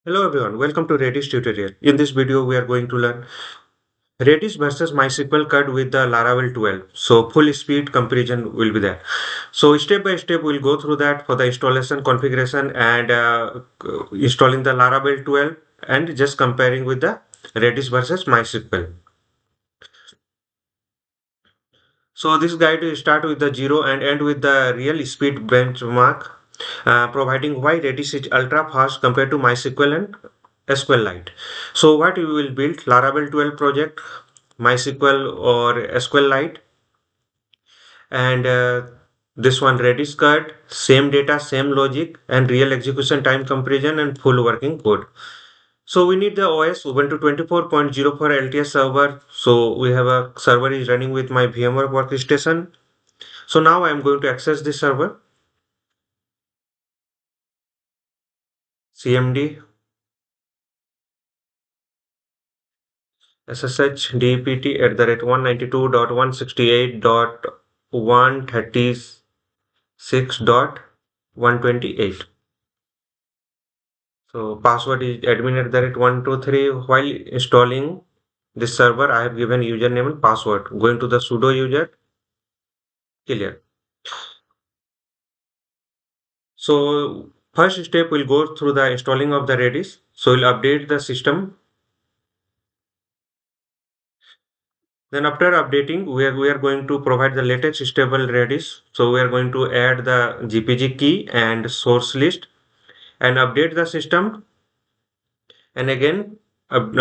Hello everyone, welcome to Redis tutorial. In this video, we are going to learn Redis versus MySQL CRUD with the Laravel 12. So full speed comparison will be there. So step by step, we'll go through that for the installation configuration and installing the Laravel 12 and just comparing with the Redis versus MySQL. So this guide will start with the zero and end with the real speed benchmark, providing why Redis is ultra fast compared to MySQL and SQLite. So what we will build Laravel 12 project, MySQL or SQLite, and this one Redis card, same data, same logic, and real execution time comparison and full working code. So we need the OS Ubuntu 24.04 LTS server. So we have a server is running with my VMware workstation. So now I am going to access this server. CMD SSH DPT at the rate 192.168.136.128. So password is admin at the rate 123. While installing this server, I have given username and password. Going to the sudo user, clear. So first step will go through the installing of the Redis. So we'll update the system. Then after updating, we are going to provide the latest stable Redis. So we are going to add the GPG key and source list and update the system. And again, add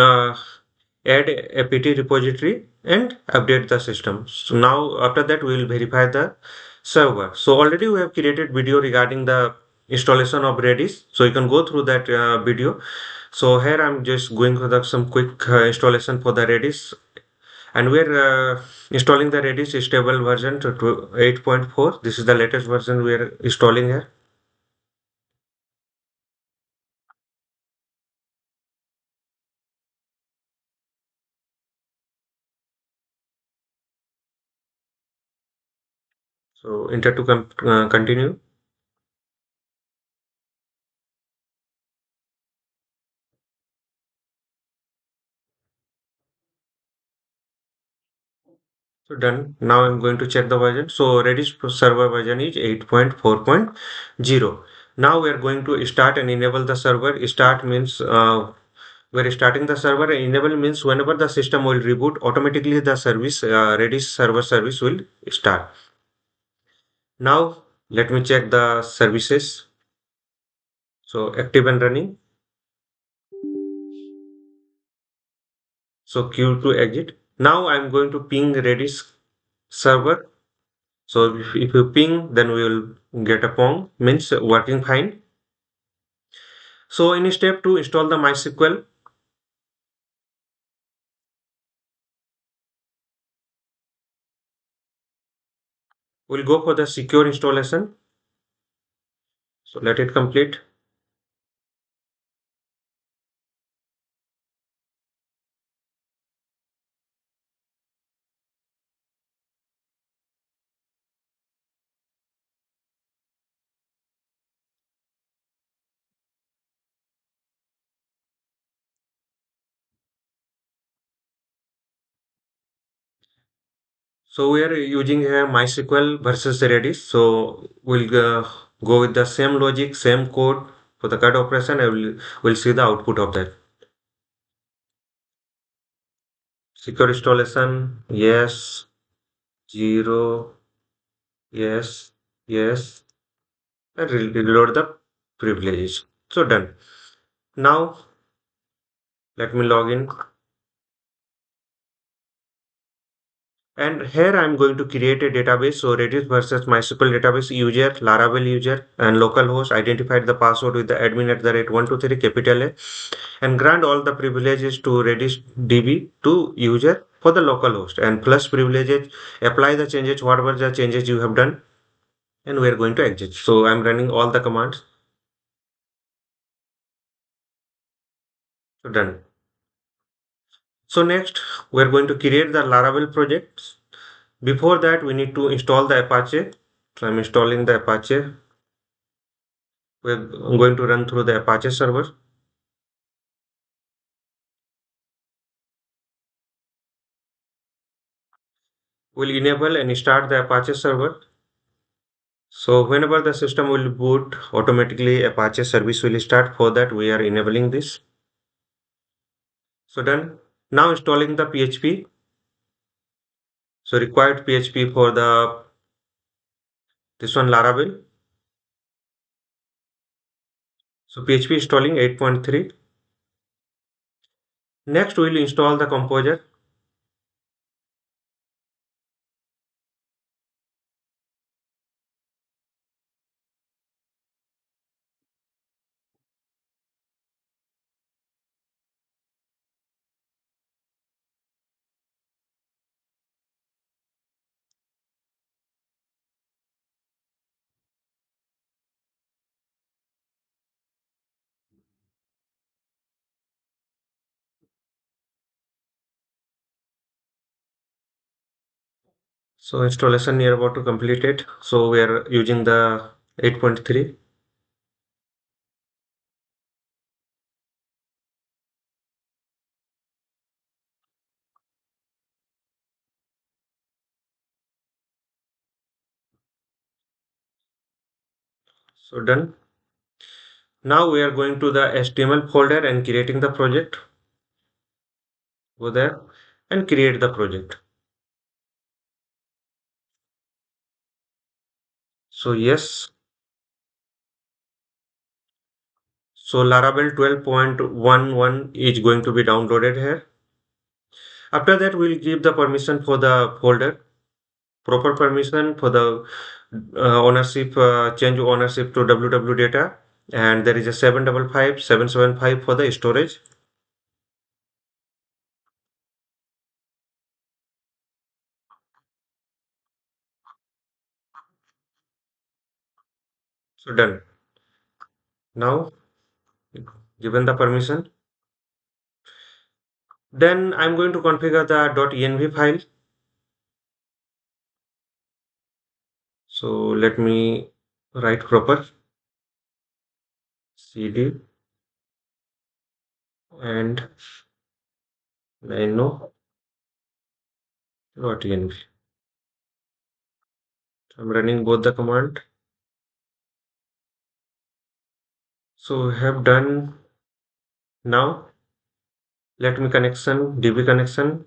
a PT repository and update the system. So now after that, we will verify the server. So already we have created video regarding the installation of Redis. So you can go through that video. So here I'm just going for some quick installation for the Redis, and we're installing the Redis stable version to 8.4. This is the latest version we are installing here. So enter to continue. So done. Now I'm going to check the version. So Redis server version is 8.4.0. Now we are going to start and enable the server. Start means we're starting the server. Enable means whenever the system will reboot, automatically the service Redis server service will start. Now let me check the services. So active and running. So queue to exit. Now I'm going to ping Redis server. So if you ping, then we will get a pong, means working fine. So in step 2, install the MySQL. We'll go for the secure installation. So let it complete. So we are using here MySQL versus Redis. So we'll go with the same logic, same code for the CRUD operation. We'll see the output of that. Secure installation, yes, 0, yes, yes, and reload the privileges. So done. Now let me log in. And here I'm going to create a database. So Redis versus MySQL database user, Laravel user, and localhost identified the password with the admin at the rate 123 capital A, and grant all the privileges to Redis DB to user for the localhost, and plus privileges, apply the changes, whatever the changes you have done, and we are going to exit. So I'm running all the commands. So done. So next we are going to create the Laravel projects. Before that, we need to install the Apache. So I'm installing the Apache. We're going to run through the Apache server. We'll enable and start the Apache server. So whenever the system will boot, automatically Apache service will start. For that, we are enabling this. So done. Now installing the PHP. So required PHP for the this one Laravel. So PHP installing 8.3. Next, we'll install the composer. So installation near about to complete it. So we are using the 8.3. So done. Now we are going to the HTML folder and creating the project. Go there and create the project. So yes. So Laravel 12.11 is going to be downloaded here. After that, we'll give the permission for the folder, proper permission for the ownership, change ownership to www data. And there is a 755 for the storage. So done. Now, given the permission, then I'm going to configure the .env file. So let me write proper cd and nano.env. I'm running both the command. So we have done. Now let me connection db connection.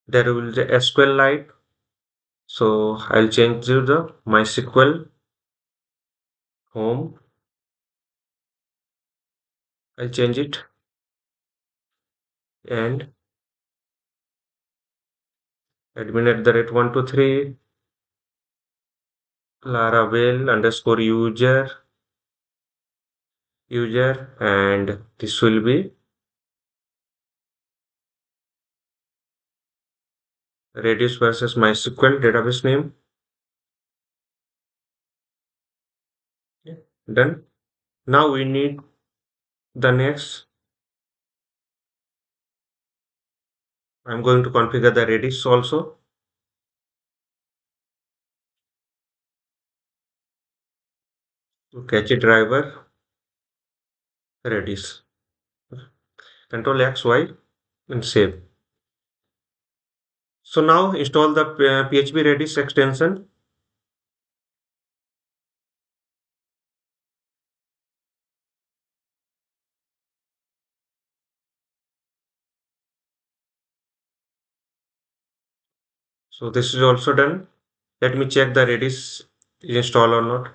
There will be SQLite. So I'll change to the MySQL home. I'll change it and admin at the rate 123 Laravel underscore user, and this will be Redis versus MySQL database name. Okay, done. Now we need the next. I'm going to configure the Redis also. To catch a driver Redis. Control X Y and save. So now install the PHP Redis extension. So this is also done. Let me check the Redis is installed or not.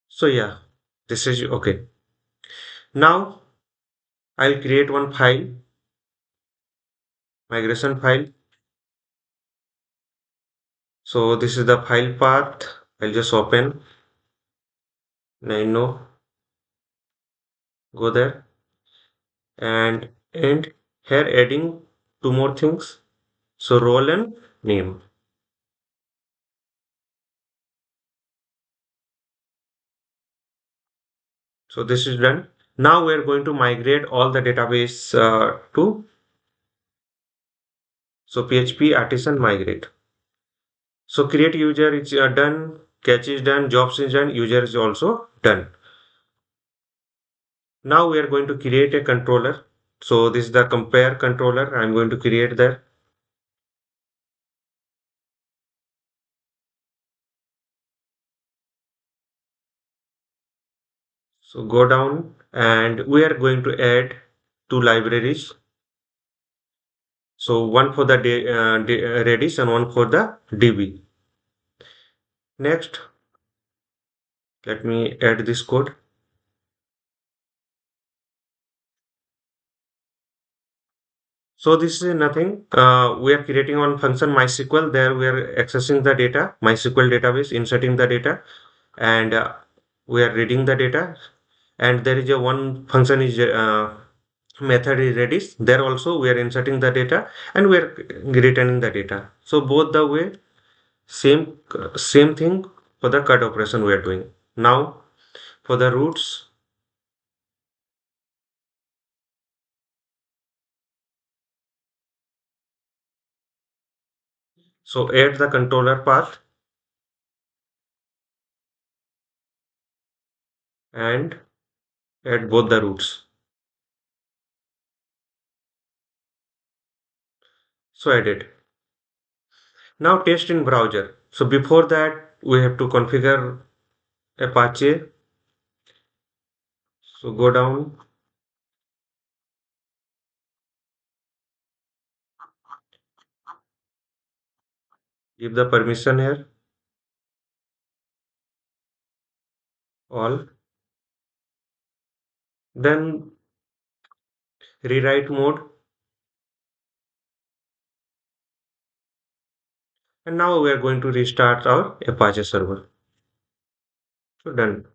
So yeah, this is okay. Now I'll create one file, migration file. So this is the file path. I'll just open Nano, go there and here adding two more things. So role and name. So this is done. Now we're going to migrate all the database to so PHP artisan migrate. So create user is done, catch is done, jobs is done, user is also done. Now we are going to create a controller. So this is the compare controller. I'm going to create that. So go down and we are going to add two libraries. So one for the Redis and one for the DB. Next, let me add this code. So this is nothing. We are creating one function MySQL. There we are accessing the data, MySQL database, inserting the data, and we are reading the data. And there is a one function is method is Redis. There also we are inserting the data and we are returning the data. So both the way same thing for the cut operation we are doing. Now for the roots, so add the controller path and add both the roots. So added. Now test in browser. So before that we have to configure Apache. So go down, give the permission here, all. Then rewrite mode. And now we are going to restart our Apache server. So done.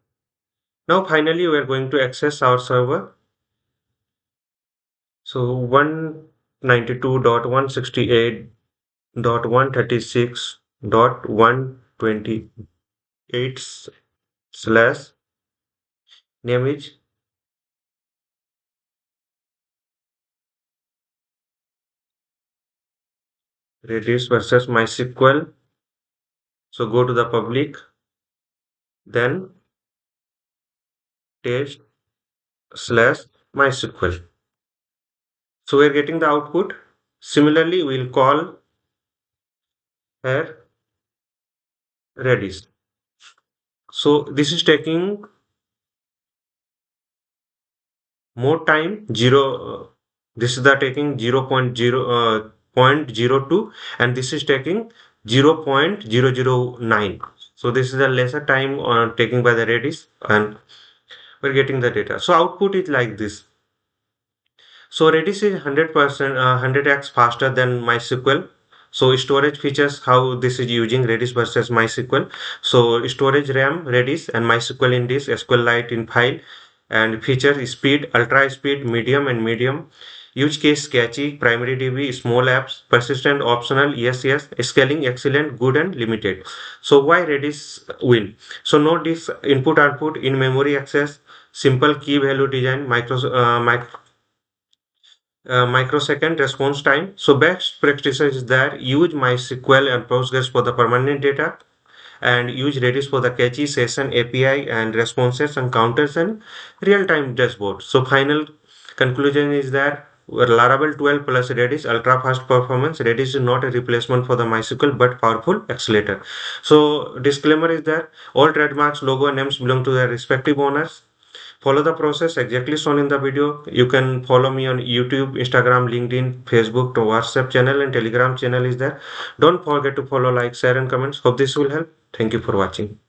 Now finally we are going to access our server. So 192.168.136.128 slash name is Redis versus MySQL. So go to the public, then test slash MySQL. So we're getting the output. Similarly, we'll call here Redis. So this is taking more time, this is the taking 0.02 and this is taking 0.009. So this is the lesser time taking by the Redis and we're getting the data. So output is like this. So Redis is 100%, 100x faster than MySQL. So storage features, how this is using Redis versus MySQL. So storage RAM, Redis and MySQL in this, SQLite in file. And feature speed, ultra speed, medium and medium. Use case catchy, primary DB, small apps, persistent, optional, yes, yes, scaling, excellent, good and limited. So why Redis win? So no disk input output in memory access, simple key value design, microsecond response time. So best practices is that use MySQL and Postgres for the permanent data and use Redis for the catchy session API and responses and counters and real-time dashboard. So final conclusion is that Laravel 12 plus Redis ultra fast performance. Redis is not a replacement for the MySQL but powerful accelerator. So disclaimer is that all trademarks, logo and names belong to their respective owners. Follow the process exactly shown in the video. You can follow me on YouTube, Instagram, LinkedIn, Facebook, to WhatsApp channel and Telegram channel is there. Don't forget to follow, like, share and comments. Hope this will help. Thank you for watching.